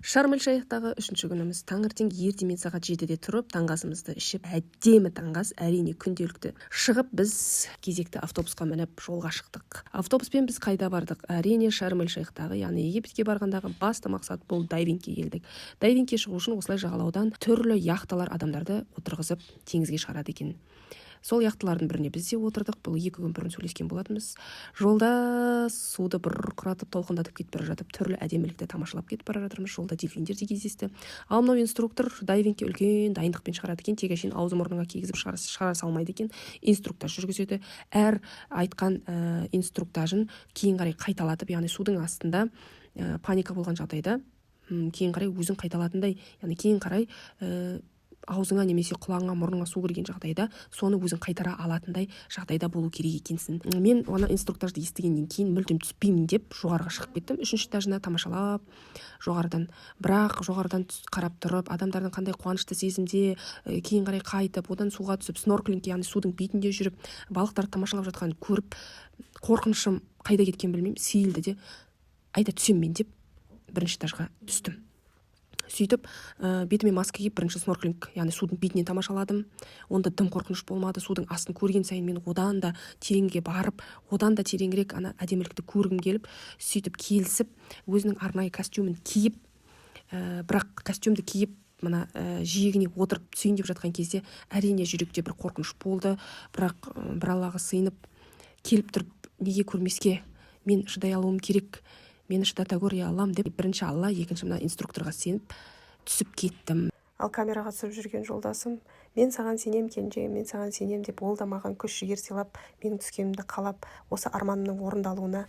Шарм эль Шейхтағы 3-ші күніміз. Таңертең ертемен сағат 7-де тұрып, таңғасымызды ішіп, әдемі таңғас, әрине күнделікті. Шығып біз кезекті автобусқа мініп жолға шықтық. Автобуспен біз қайда бардық? Әрине Шарм эль Шейхтағы, яғни Египетке барғандағы басты мақсат бұл дайвингке келдік. Дайвингке шығу үшін осылай жағалаудан түрлі яхталар адамдарды отырғызып теңізге шығарады екен. Сол яхталардың біріне біз де отырдық. Бұл 2 күн бұрын сөйлескен болатынбыз. Жолда суды бұрқыратып, толқындатып кетіп бара жатып, түрлі әдемілікті тамашалап кетіп бара жатырмыз. Жолда дельфиндер де кездесті. Ал мынау инструктор дайвингке үлкен дайындықпен шығарады екен. Тек әшейін аузы мұрныңа кигізіп шығара салмайды екен. Инструктаж жүргізеді. Әр айтқан инструктажын кейін қарай қайталатып, яғни судың астында паника болған жағдайда кейін қарай өзін қайталатындай, яғни кейін қарай аузыңа немесе құлағыңа мұрныңа су кірген жағдайда соны өзің қайтара алатындай жағдайда болу керек екенсің. Мен оны инструктажды естігеннен кейін мүлдем түспеймін деп жоғарыға шығып кеттім. 3-ші этажына тамашалап жоғарыдан, бірақ жоғарыдан қарап тұрып, адамдардың қандай қуанышты сезімде, кейін қарай қайтып, одан суға түсіп, снорклинг, яғни судың бетінде жүріп, балықтарды тамашалап жатқанын көріп, қорқынышым қайда кеткен білмеймін, сейілді де, айда түсем мен деп 1-ші этажға түстім. Сөйтіп, бетіме маска киіп, 1-ші снорклинг, яғни судың бетінен тамашаладым. Онда дым қорқыныш болмады. Судың астын көрген сайын мен одан да тереңге барып, одан да тереңірек ана әдемілікті көргім келіп, сөйтіп келісіп, өзінің арнайы костюмын киіп, бірақ костюмді киіп, мына жиегіне отырып түсейін деп жатқан кезде әрине жүректе бір қорқыныш болды, бірақ бір Аллаға сыйынып келіп тұрып, неге көрмеске, мен шыдай алуым керек, мені шыдата көре алам деп 1-ші Алла, 2-ші мына инструкторға сеніп түсіп кеттім. Ал камераға түсіп жүрген жолдасым, мен саған сенем кенже, мен саған сенем деп, ол да маған күш жігер сыйлап, менің түскенімді қалап, осы арманымның орындалуына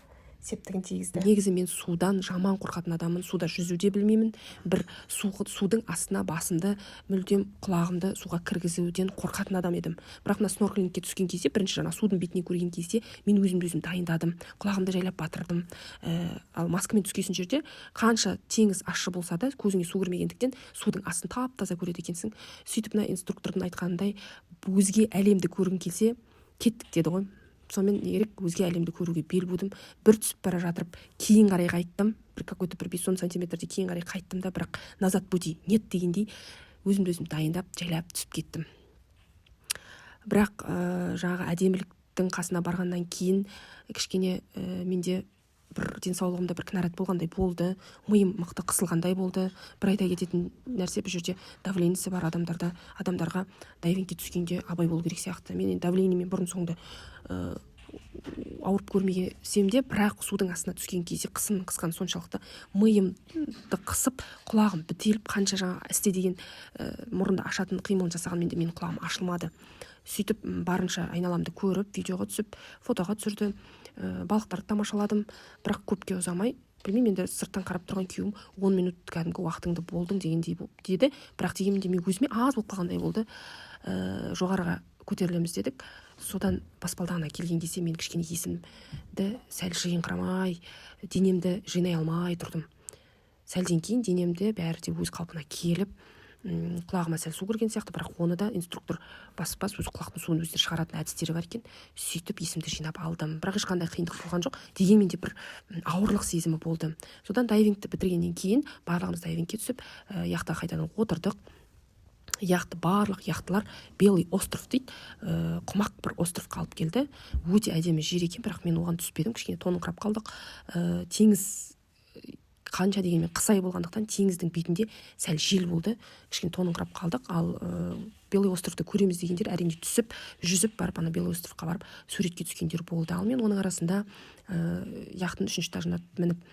септігін тигізді. Негізі мен судан жаман қорқатын адамын, суда жүзуде білмеймін. Бір судың астына басымды, мүлдем құлағымды суға кіргізуден қорқатын адам едім. Бірақ мына снорклингке түскен кезде, 1-ші жаңа судың бетіне көрген кезде, мен өзім дайындадым, құлағымды жайлап батырдым. Ал маскамен түскесін жерде қанша теңіз ащы болса да, көзіңе су кірмегендіктен судың астын тап-таза көреді екенсің. Сөйтіп мына инструктордың айтқанындай, өзге әлемді көргің келсе, кеттік деді ғой. Сонымен не керек, өзге әлемді көруге бел будым. Бір түсіп бара жатырып, кейін қарай қайттым. Бір 5-10 сантиметрде кейін қарай қайттым да, бірақ назад пути нет дегендей өзім дайындап, жайлап түсіп кеттім. Бірақ жаңағы әдеміліктің қасына барғаннан кейін кішкене менде бір денсаулығымда бір кінәрат болғандай болды, миым мықты қысылғандай болды. Бір айта кететін нәрсе, бұл жерде давлениесі бар адамдарға дайвингке түскенде абай болу керек сияқты. Мен давлениемен бұрын соңды ауырып көрмесем де, бірақ судың астына түскен кезде қысқан соншалықты миымды қысып, құлағым бітеліп, қанша жаңа істе деген мұрынды ашатын қимылын жасаған менің құлағым ашылмады. Сөйтіп барынша айналамды көріп, видеоға түсіп, фотоға түсірді, балықтарды тамашаладым, бірақ көпке ұзамай, білмеймін, енді сырттан қарап тұрған күйеуім 10 минут кәдімгі уақытыңды болдың дегендей деді, бірақ дегенде мен өзіме аз болып қалғандай болды. Жоғарыға көтерілеміз дедік. Содан баспалдағына келген кезде мен кішкене есімді сәл жиыңқырамай, денемді жинай алмай тұрдым. Сәлден кейін денемді бәрі де өз қалпына келіп, құлағыма сәл су кірген сияқты, бірақ оны да инструктор бас өз құлақтың суын өздері шығаратын әдістері бар екен. Сөйтіп есімді жинап алдым. Бірақ ешқандай қиындық болған жоқ. Дегенмен де бір ауырлық сезімі болды. Содан дайвингті бітіргеннен кейін барлығымыз дайвингке түсіп, яхта қайтадан отырдық. Барлық яхталар Белый остров дейді, құмақ бір островқа алып келді. Өте әдемі жер екен, бірақ мен оған түспедім, кішкене тоныңқырап қалдық. Теңіз қанша дегенмен қысай болғандықтан теңіздің бетінде сәл жел болды, кішкене тоныңқырап қалдық. Ал Белый островты көреміз дегендер әрине түсіп, жүзіп барып, ана Белый островқа барып суретке түскендер болды. Ал мен оның арасында яхтың 3-ші этажына мініп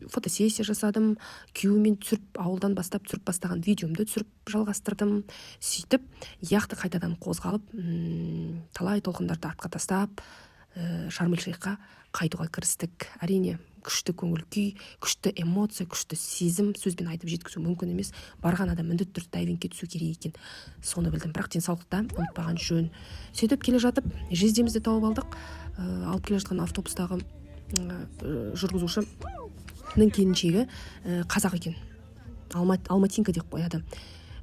фотосессия жасадым, күйеуімен түсіріп, ауылдан бастап түсіріп бастаған видеомды түсіріп жалғастырдым. Сөйтіп, яхта қайтадан қозғалып, талай толқындарды артқа тастап, Шарм эль Шейхқа қайтуға кірістік. Әрине, күшті көңіл күй, күшті эмоция, күшті сезім, сөзбен айтып жеткізу мүмкін емес. Барған адам міндетті түрде дайвингке түсу керек екен. Соны білдім, бірақ денсаулықта ұмытпаған жөн. Сөйтіп келе жатып, жездемізді тауып алдық. Алып келе жатқан автобустағы жүргізуші келіншегі қазақ екен. Алматинка деп қояды.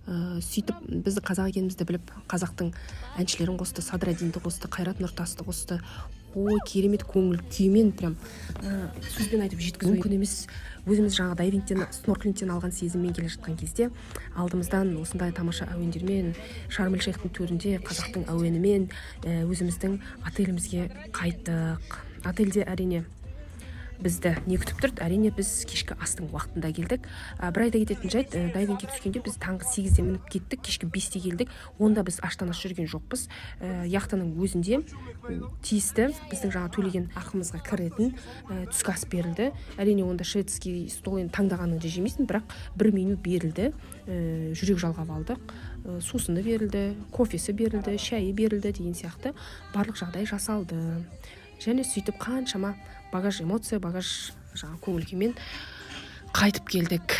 Сөйтіп бізді қазақ екенімізді біліп, қазақтың әншілерін қосты, Садрадинді қосты, Қайрат Нұртасты қосты. Керемет көңіл күймен, прям сөзбен айтып жеткізу мүмкін емес өзіміз жаңа дайвингтен снорклингтен алған сезіммен келе жатқан кезде алдымыздан осындай тамаша әуендермен Шарм эль Шейхтің төрінде қазақтың әуенімен өзіміздің отелімізге қайттық. Отельде әрине бізді не күтіп тұрды? Әрине біз кешкі астың уақытында келдік. Бір айта кететін жайт, дайвингке түскенде біз таңғы 8-де мініп кеттік, кешкі 5-те келдік. Онда біз аштан аш жүрген жоқпыз. Яхтаның өзінде тиісті біздің жаңа төлеген ақымызға кіретін түскі ас берілді. Әрине онда шведский стол енді таңдағаныңды жемейсің, бірақ 1 меню берілді. Жүрек жалғап алдық. Сусыны берілді, кофесі берілді, шайы берілді деген сияқты барлық жағдай жасалды. Және сөйтіп қаншама багаж эмоция, багаж жаңа көңіл-күймен қайтып келдік.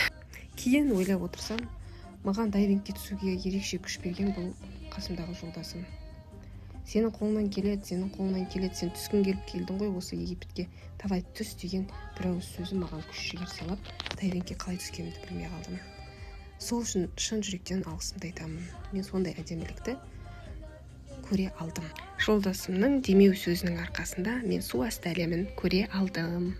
Кейін ойлап отырсам, маған дайвингке түсуге ерекше күш берген бұл қасымдағы жолдасым. Сенің қолыңнан келеді, сен түскің келіп келдің ғой осы Египетке, давай түс деген бір ауыз сөзі маған күш жігер салып, дайвингке қалай түскенімді білмей қалдым. Сол үшін шын жүректен алғысымды айтамын. Мен сондай әдемілікті көре алдым. Жолдасымның демеу сөзінің арқасында мен су асты әлемін көре алдым.